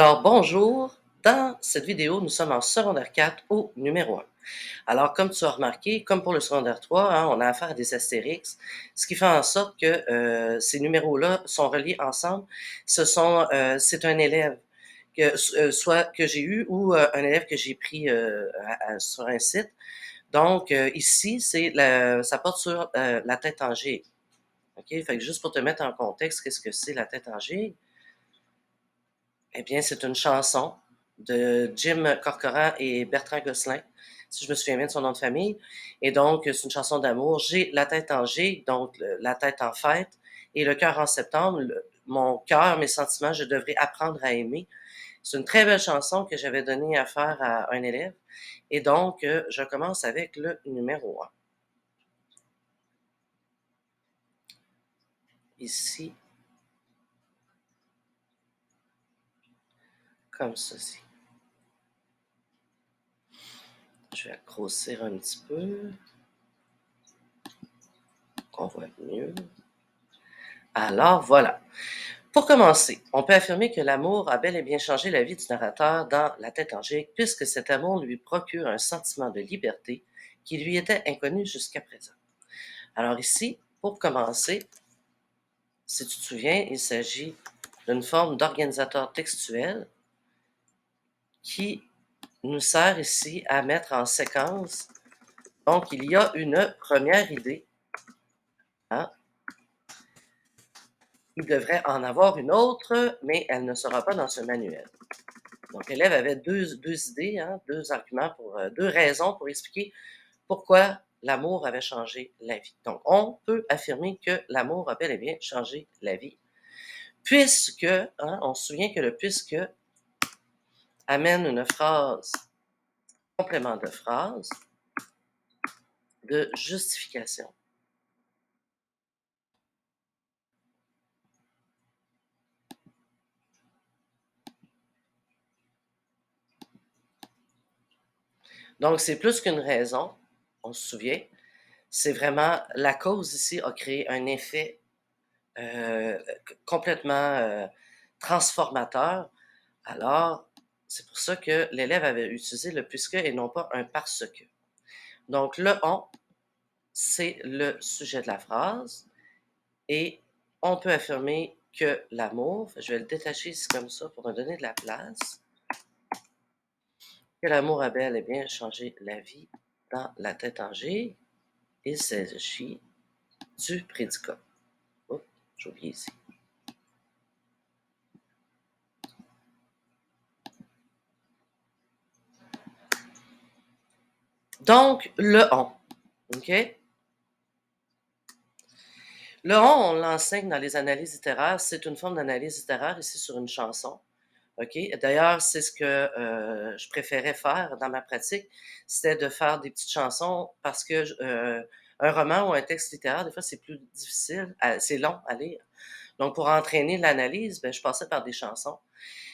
Alors bonjour, dans cette vidéo, nous sommes en secondaire 4 au numéro 1. Alors comme tu as remarqué, comme pour le secondaire 3, hein, on a affaire à des astérix, ce qui fait en sorte que ces numéros-là sont reliés ensemble. C'est un élève soit que j'ai eu ou un élève que j'ai pris sur un site. Donc ici, ça porte sur la tête en gigue. OK? Fait que juste pour te mettre en contexte, qu'est-ce que c'est la tête en gigue? Eh bien, c'est une chanson de Jim Corcoran et Bertrand Gosselin, si je me souviens bien de son nom de famille. Et donc, c'est une chanson d'amour. J'ai la tête en G, donc la tête en fête, et le cœur en septembre. Mon cœur, mes sentiments, je devrais apprendre à aimer. C'est une très belle chanson que j'avais donnée à faire à un élève. Et donc, je commence avec le numéro 1. Ici, comme ceci. Je vais grossir un petit peu. On voit mieux. Alors, voilà. Pour commencer, on peut affirmer que l'amour a bel et bien changé la vie du narrateur dans La tête en gigue, puisque cet amour lui procure un sentiment de liberté qui lui était inconnu jusqu'à présent. Alors ici, pour commencer, si tu te souviens, il s'agit d'une forme d'organisateur textuel qui nous sert ici à mettre en séquence. Donc, il y a une première idée, hein. Il devrait en avoir une autre, mais elle ne sera pas dans ce manuel. Donc, l'élève avait deux idées, hein, deux arguments, deux raisons pour expliquer pourquoi l'amour avait changé la vie. Donc, on peut affirmer que l'amour a bel et bien changé la vie, puisque, hein, on se souvient que le puisque amène une phrase, complément de phrase, de justification. Donc, c'est plus qu'une raison, on se souvient, c'est vraiment la cause ici a créé un effet complètement transformateur. Alors, c'est pour ça que l'élève avait utilisé le puisque et non pas un parce que. Donc, le on, c'est le sujet de la phrase et on peut affirmer que l'amour, je vais le détacher ici comme ça pour me donner de la place, que l'amour a bel et bien changé la vie dans La tête en gigue. Il s'agit du prédicat. Oups, j'ai oublié ici. Donc, le on. OK? Le on l'enseigne dans les analyses littéraires. C'est une forme d'analyse littéraire ici sur une chanson. OK? D'ailleurs, c'est ce que je préférais faire dans ma pratique, c'était de faire des petites chansons parce que un roman ou un texte littéraire, des fois, c'est plus difficile, c'est long à lire. Donc, pour entraîner l'analyse, ben, je passais par des chansons.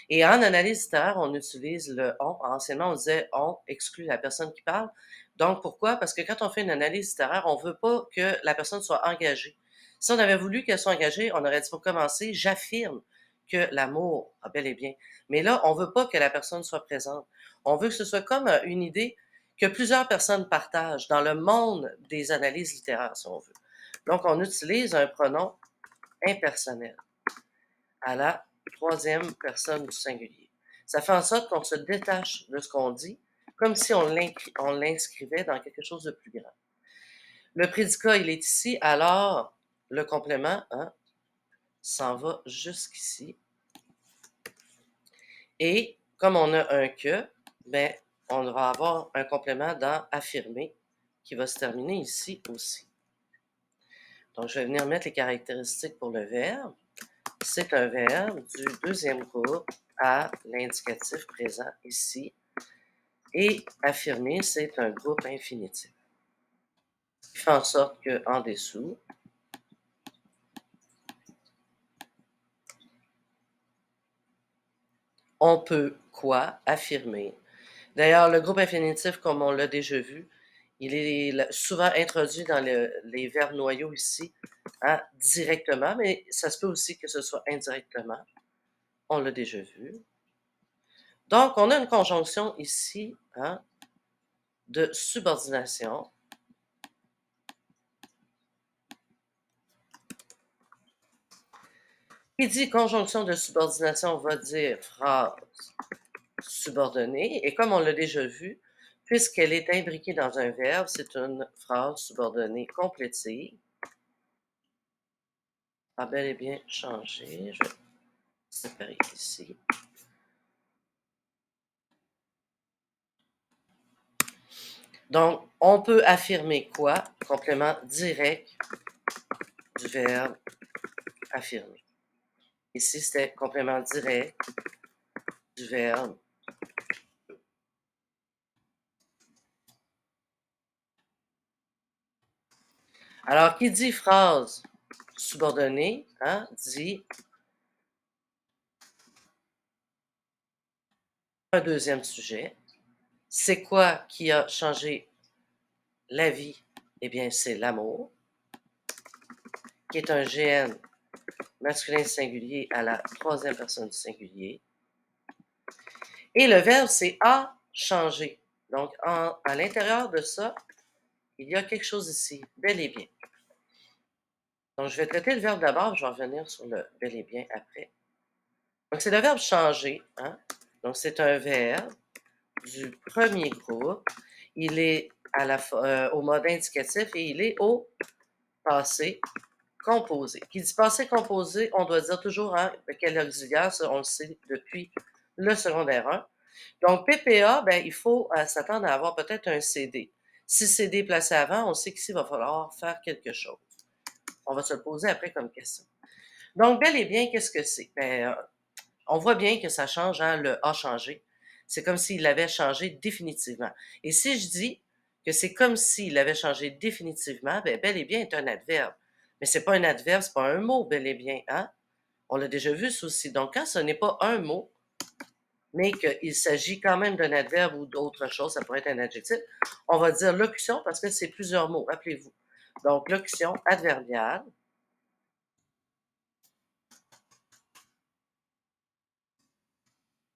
Et en analyse littéraire, on utilise le on. Anciennement, on disait on exclut la personne qui parle. Donc, pourquoi? Parce que quand on fait une analyse littéraire, on veut pas que la personne soit engagée. Si on avait voulu qu'elle soit engagée, on aurait dit pour commencer, j'affirme que l'amour a bel et bien. Mais là, on veut pas que la personne soit présente. On veut que ce soit comme une idée que plusieurs personnes partagent dans le monde des analyses littéraires, si on veut. Donc, on utilise un pronom impersonnel à la troisième personne du singulier. Ça fait en sorte qu'on se détache de ce qu'on dit, comme si on l'inscrivait dans quelque chose de plus grand. Le prédicat, il est ici, alors le complément hein, s'en va jusqu'ici. Et comme on a un que, ben, on va avoir un complément dans affirmer qui va se terminer ici aussi. Donc, je vais venir mettre les caractéristiques pour le verbe. C'est un verbe du deuxième groupe à l'indicatif présent ici. Et affirmer, c'est un groupe infinitif. Ce qui fait en sorte qu'en dessous, on peut quoi affirmer. D'ailleurs, le groupe infinitif, comme on l'a déjà vu, il est souvent introduit dans les verbes noyaux ici, hein, directement, mais ça se peut aussi que ce soit indirectement. On l'a déjà vu. Donc, on a une conjonction ici hein, de subordination. Qui dit conjonction de subordination va dire phrase subordonnée. Et comme on l'a déjà vu, puisqu'elle est imbriquée dans un verbe, c'est une phrase subordonnée complétive. A bel et bien changé. Je vais séparer ici. Donc, on peut affirmer quoi? Complément direct du verbe affirmer. Ici, c'était complément direct du verbe. Alors, qui dit phrase subordonnée, hein, dit un deuxième sujet. C'est quoi qui a changé la vie? Eh bien, c'est l'amour, qui est un GN masculin singulier à la troisième personne du singulier. Et le verbe, c'est a changer. Donc, à l'intérieur de ça, il y a quelque chose ici, bel et bien. Donc, je vais traiter le verbe d'abord, je vais revenir sur le bel et bien après. Donc, c'est le verbe changer. Hein? Donc, c'est un verbe du premier groupe. Il est au mode indicatif et il est au passé composé. Qui dit passé composé, on doit dire toujours hein, quel auxiliaire, ça, on le sait depuis le secondaire 1. Donc, PPA, ben, il faut s'attendre à avoir peut-être un CD. Si CD est placé avant, on sait qu'ici, il va falloir faire quelque chose. On va se le poser après comme question. Donc, bel et bien, qu'est-ce que c'est? Ben, on voit bien que ça change, hein, le a changé. C'est comme s'il l'avait changé définitivement. Et si je dis que c'est comme s'il avait changé définitivement, ben, bel et bien est un adverbe. Mais c'est pas un adverbe, c'est pas un mot, bel et bien, hein? On l'a déjà vu, ça aussi. Donc, quand ce n'est pas un mot, mais qu'il s'agit quand même d'un adverbe ou d'autre chose, ça pourrait être un adjectif, on va dire locution parce que c'est plusieurs mots, rappelez-vous. Donc, locution adverbiale.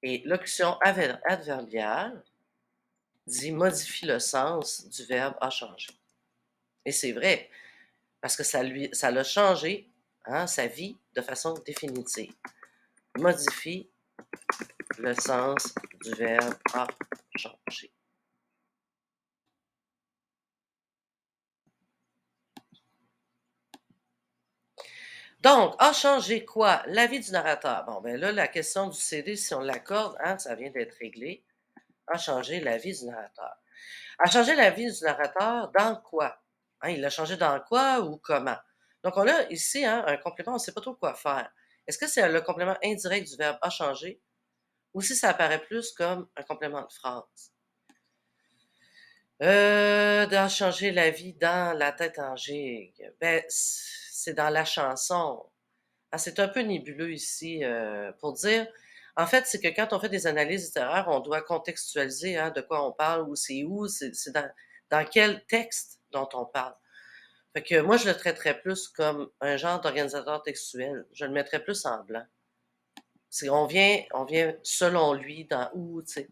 Et locution adverbiale dit modifie le sens du verbe a changé. Et c'est vrai, parce que ça l'a changé, hein, sa vie, de façon définitive. Modifie le sens du verbe a changé. Donc, a changé quoi? La vie du narrateur. Bon, ben là, la question du CD, si on l'accorde, hein, ça vient d'être réglé. A changé la vie du narrateur. A changé la vie du narrateur dans quoi? Hein, il l'a changé dans quoi ou comment? Donc, on a ici hein, un complément, on ne sait pas trop quoi faire. Est-ce que c'est le complément indirect du verbe a changé ou si ça apparaît plus comme un complément de phrase? D'en changer la vie dans la tête en gigue. Ben, c'est dans la chanson. Ah, c'est un peu nébuleux ici pour dire. En fait, c'est que quand on fait des analyses littéraires, on doit contextualiser hein, de quoi on parle, où, c'est dans quel texte dont on parle. Fait que moi, je le traiterais plus comme un genre d'organisateur textuel. Je le mettrais plus en blanc. On vient selon lui dans où, tu sais.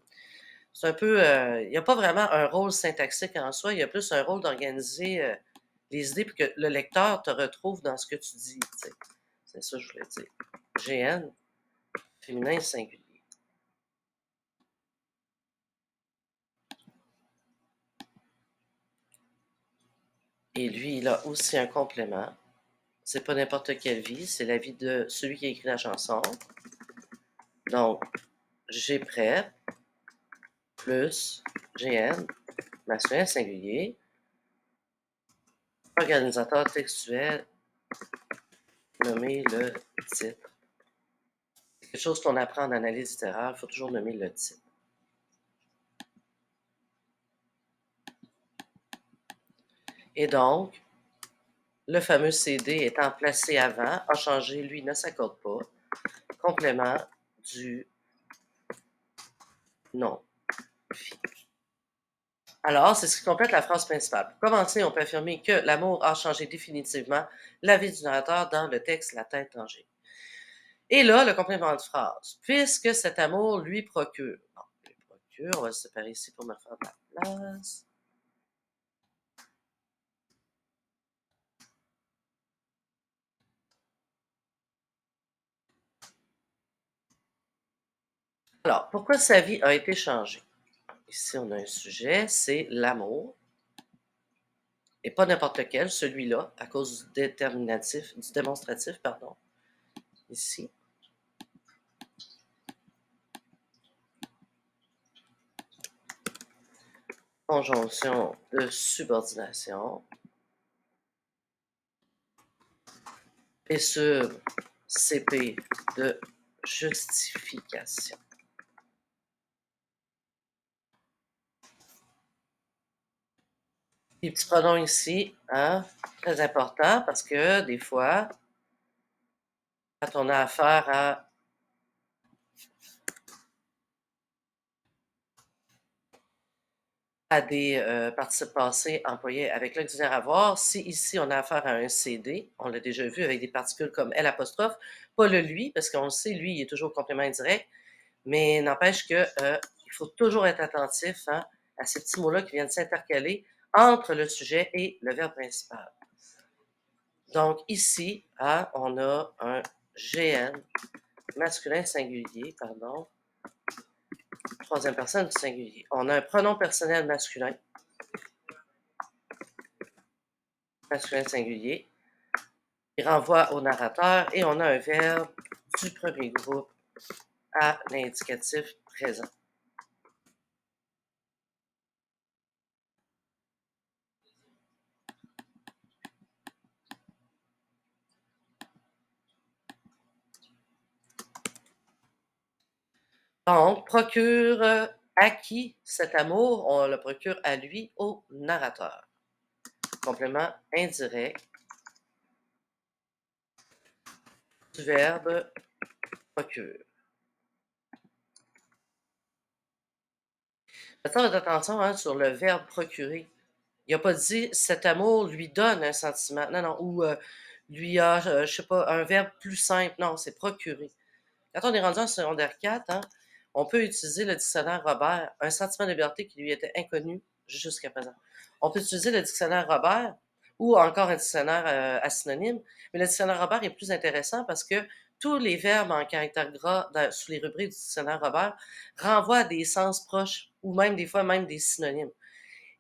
C'est un peu, il n'y a pas vraiment un rôle syntaxique en soi, il y a plus un rôle d'organiser les idées pour que le lecteur te retrouve dans ce que tu dis, tu sais. C'est ça que je voulais dire. GN, féminin singulier. Et lui, il a aussi un complément. C'est pas n'importe quelle vie, c'est la vie de celui qui a écrit la chanson. Donc, G prêt plus GN, masculin singulier, organisateur textuel, nommer le titre. C'est quelque chose qu'on apprend en analyse littéraire, il faut toujours nommer le titre. Et donc, le fameux CD étant placé avant, a changé, lui, ne s'accorde pas. Complément du nom. Alors, c'est ce qui complète la phrase principale. Pour commencer, on peut affirmer que l'amour a changé définitivement la vie du narrateur dans le texte La tête en G. Et là, le complément de phrase. Puisque cet amour lui procure. Bon, lui procure, on va se séparer ici pour me faire de la place. Alors, pourquoi sa vie a été changée? Ici, on a un sujet, c'est l'amour. Et pas n'importe lequel, celui-là, à cause du déterminatif, du démonstratif, pardon. Ici. Conjonction de subordination. Et sur CP de justification. Les petits pronoms ici, hein, très important parce que des fois, quand on a affaire à des participes passés employés avec l'auxiliaire avoir, si ici on a affaire à un CD, on l'a déjà vu avec des particules comme L apostrophe, pas le lui, parce qu'on le sait, lui, il est toujours au complément indirect, mais n'empêche que il faut toujours être attentif hein, à ces petits mots-là qui viennent s'intercaler entre le sujet et le verbe principal. Donc ici, hein, on a un GN masculin singulier, pardon, troisième personne du singulier. On a un pronom personnel masculin, masculin singulier, qui renvoie au narrateur et on a un verbe du premier groupe à l'indicatif présent. Donc, procure à qui cet amour? On le procure à lui, au narrateur. Complément indirect du verbe procure. Faites attention hein, sur le verbe procurer. Il n'a pas dit cet amour lui donne un sentiment. Non, non. Ou lui a, je sais pas, un verbe plus simple. Non, c'est procurer. Quand on est rendu en secondaire 4, hein, on peut utiliser le dictionnaire Robert, un sentiment de liberté qui lui était inconnu jusqu'à présent. On peut utiliser le dictionnaire Robert ou encore un dictionnaire à synonyme, mais le dictionnaire Robert est plus intéressant parce que tous les verbes en caractère gras sous les rubriques du dictionnaire Robert renvoient à des sens proches ou même des fois même des synonymes.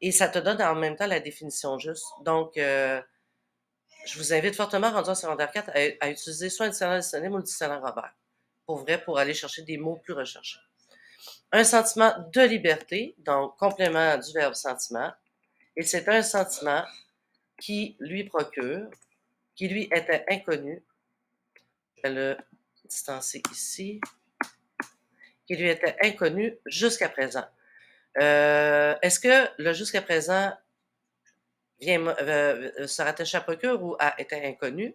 Et ça te donne en même temps la définition juste. Donc, je vous invite fortement, rendu en secondaire 4, à utiliser soit un dictionnaire synonyme ou le dictionnaire Robert. Pour vrai, pour aller chercher des mots plus recherchés. Un sentiment de liberté, donc complément du verbe sentiment, et c'est un sentiment qui lui procure, qui lui était inconnu, je vais le distancer ici, qui lui était inconnu jusqu'à présent. Est-ce que le jusqu'à présent vient se rattacher à procure ou à était inconnu?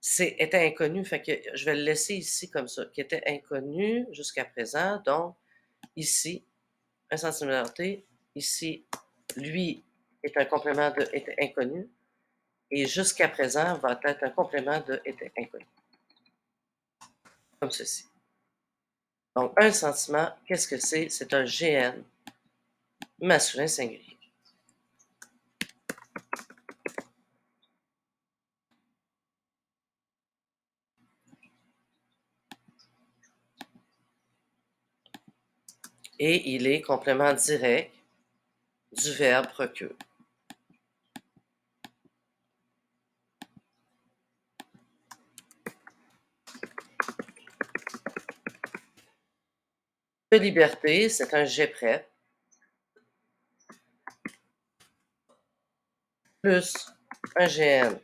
C'est était inconnu, fait que je vais le laisser ici comme ça, qui était inconnu jusqu'à présent, donc ici, un sentiment de liberté, ici, lui est un complément de était inconnu, et jusqu'à présent va être un complément de était inconnu, comme ceci. Donc, un sentiment, qu'est-ce que c'est? C'est un GN masculin singulier. Et il est complément direct du verbe procure. De liberté, c'est un G prêt, plus un GN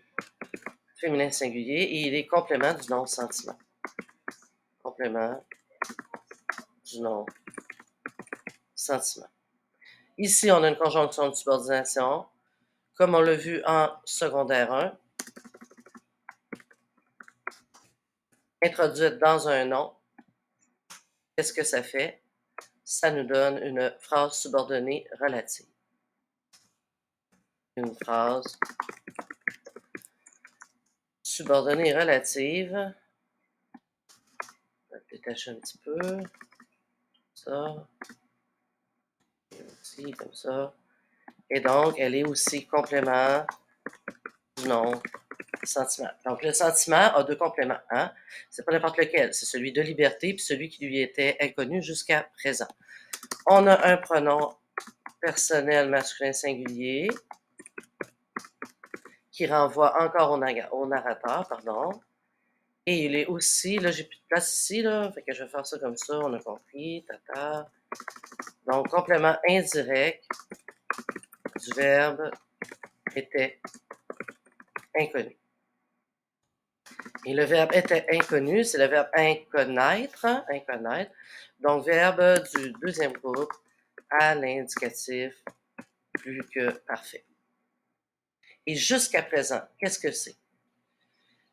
féminin singulier, et il est complément du nom sentiment. Complément du nom sentiment. Ici, on a une conjonction de subordination, comme on l'a vu en secondaire 1, introduite dans un nom. Qu'est-ce que ça fait? Ça nous donne une phrase subordonnée relative. Une phrase subordonnée relative détacher un petit peu. Ça. Ici, comme ça. Et donc, elle est aussi complément du nom sentiment. Donc, le sentiment a deux compléments. Hein? C'est pas n'importe lequel. C'est celui de liberté puis celui qui lui était inconnu jusqu'à présent. On a un pronom personnel masculin singulier qui renvoie encore au narrateur, pardon. Et il est aussi, là, j'ai plus de place ici, là, fait que je vais faire ça comme ça, on a compris, tata. Donc, complément indirect du verbe était inconnu. Et le verbe était inconnu, c'est le verbe inconnaître, hein, inconnaître. Donc, verbe du deuxième groupe à l'indicatif plus que parfait. Et jusqu'à présent, qu'est-ce que c'est?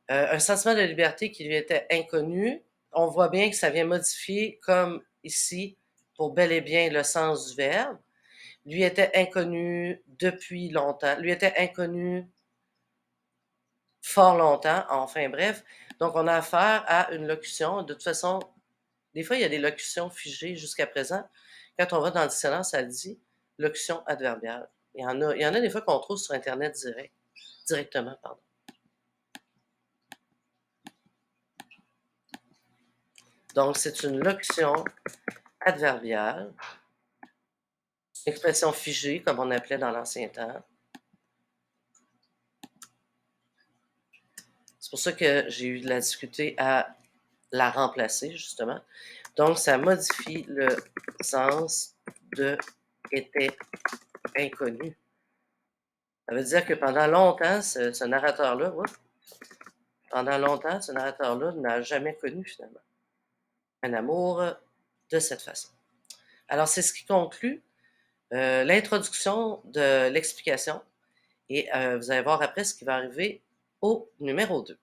Un sentiment de liberté qui lui était inconnu. On voit bien que ça vient modifier, comme ici, pour bel et bien le sens du verbe. Lui était inconnu depuis longtemps. Lui était inconnu fort longtemps, enfin bref. Donc, on a affaire à une locution. De toute façon, des fois, il y a des locutions figées jusqu'à présent. Quand on va dans le dictionnaire, ça dit locution adverbiale. Il y en a des fois qu'on trouve sur Internet directement, pardon. Donc, c'est une locution adverbiale, expression figée, comme on appelait dans l'ancien temps. C'est pour ça que j'ai eu de la difficulté à la remplacer, justement. Donc, ça modifie le sens de était inconnu. Ça veut dire que pendant longtemps, ce narrateur-là, pendant longtemps, ce narrateur-là n'a jamais connu, finalement, un amour de cette façon. Alors, c'est ce qui conclut l'introduction de l'explication. Et vous allez voir après ce qui va arriver au numéro 2.